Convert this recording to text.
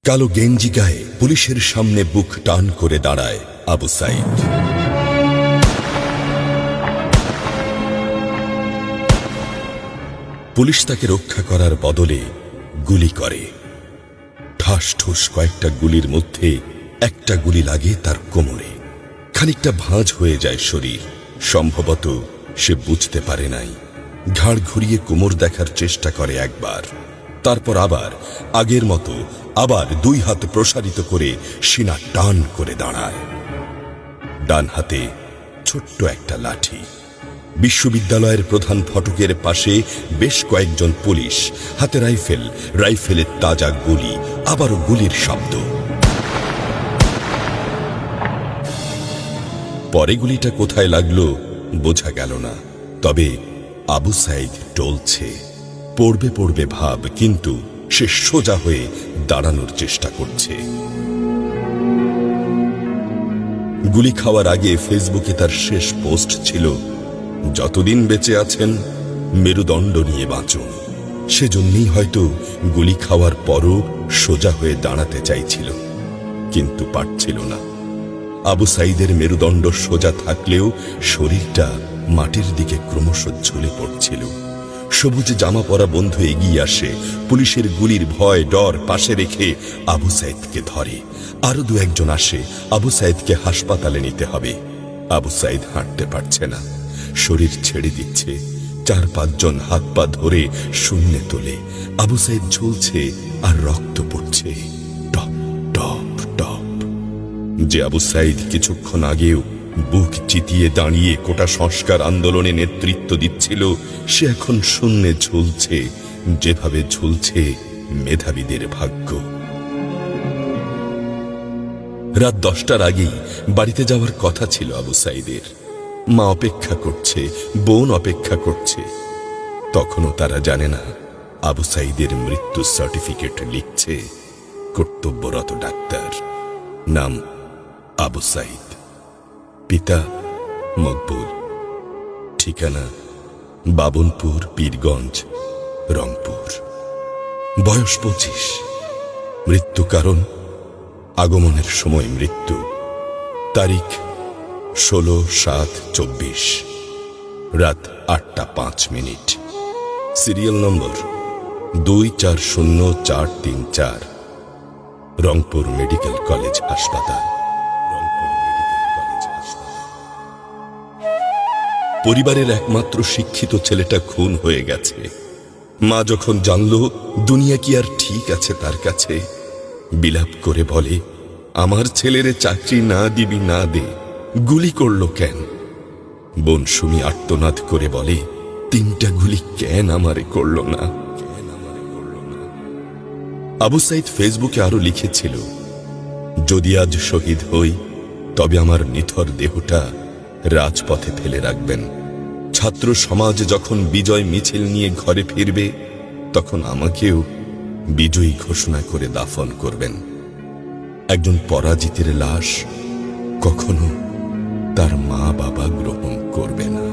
কালো গেঞ্জি গায়ে পুলিশের সামনে বুক টান করে দাঁড়ায় আবু সাইদ। পুলিশ তাকে রক্ষা করার বদলে গুলি করে। ঠাস ঠুস কয়েকটা গুলির মধ্যে একটা গুলি লাগে তার কোমরে। খানিকটা ভাঁজ হয়ে যায় শরীর। সম্ভবত সে বুঝতে পারে নাই। ঘাড় ঘুরিয়ে কোমর দেখার চেষ্টা করে একবার, তারপর আবার আগের মতো আবার দুই হাত প্রসারিত করে সিনা টান করে দাঁড়ায়। ডান হাতে ছোট্ট একটা লাঠি। বিশ্ববিদ্যালয়ের প্রধান ফটকের পাশে বেশ কয়েকজন পুলিশ, হাতে রাইফেল, রাইফেলের তাজা গুলি, আবারও গুলির শব্দ। পরে গুলিটা কোথায় লাগলো বোঝা গেল না। তবে আবু সাইদ টলছে। পড়বে পড়বে ভাব, কিন্তু সে সোজা হয়ে দাঁড়ানোর চেষ্টা করছে। গুলি খাওয়ার আগে ফেসবুকে তার শেষ পোস্ট ছিল, যতদিন বেঁচে আছেন মেরুদণ্ড নিয়ে বাঁচুন। সেজন্যই হয়তো গুলি খাওয়ার পরও সোজা হয়ে দাঁড়াতে চাইছিল, কিন্তু পারছিল না। আবু সাইদের মেরুদণ্ড সোজা থাকলেও শরীরটা মাটির দিকে ক্রমশ ঝুলে পড়ছিল। সবুজ জামা পরা বন্ধু এগিয়ে আসে, পুলিশের গুলির ভয় ডর পাশে রেখে আবু সাইদকে ধরে। আরো দু একজন আসে, আবু সাইদকে হাসপাতালে নিতে হবে। আবু সাইদ হাঁটতে পারছে না, শরীর ছেড়ে দিচ্ছে। 4-5 জন হাত পা ধরে শূন্যে তোলে। আবু সাইদ ঝুলছে আর রক্ত পড়ছে টপ টপ টপ। যে আবু সাইদ কিছুক্ষণ আগেও বুক চিতিয়ে দাঁড়িয়ে কোটা সংস্কার আন্দোলনে নেতৃত্ব দিচ্ছিল, সে এখন শূন্যে ঝুলছে, যেভাবে ঝুলছে মেধাবীদের ভাগ্য। রাত 10টার আগেই বাড়িতে যাওয়ার কথা ছিল আবু সাইদের। মা অপেক্ষা করছে, বোন অপেক্ষা করছে। তখনও তারা জানে না আবু সাইদের মৃত্যু সার্টিফিকেট লিখছে কর্তব্যরত ডাক্তার। নাম আবু সাইদ, পিতা মকবুল, ঠিকানা বাবনপুর, পীরগঞ্জ, রংপুর। বয়স 25। মৃত্যু কারণ আগমনের সময় মৃত্যু। তারিখ 16/7/24, রাত 8টা 5 minute. Serial number 240434, Rangpur medical college হাসপাতাল। পরিবারের একমাত্র শিক্ষিত ছেলেটা খুন হয়ে গেছে। মা যখন জানল দুনিয়া কি আর ঠিক আছে তার কাছে, বিলাপ করে বলে, আমার ছেলেরে চাকরি না দিবি না দে, গুলি করলো কেন? বোন সুমি আর্তনাদ করে বলে, 3টা গুলি কেন আমারে করলো না? আবু সাইদ ফেসবুকে আরো লিখেছিল, যদি আজ শহীদ হই তবে আমার নিথর দেহটা রাজপথে ফেলে রাখবেন। ছাত্র সমাজ যখন বিজয় মিছিল নিয়ে ঘরে ফিরবে, তখন আমাকেও বিজয়ী ঘোষণা করে দাফন করবেন। একজন পরাজিতের লাশ কখনো তার মা বাবা গ্রহণ করবে না।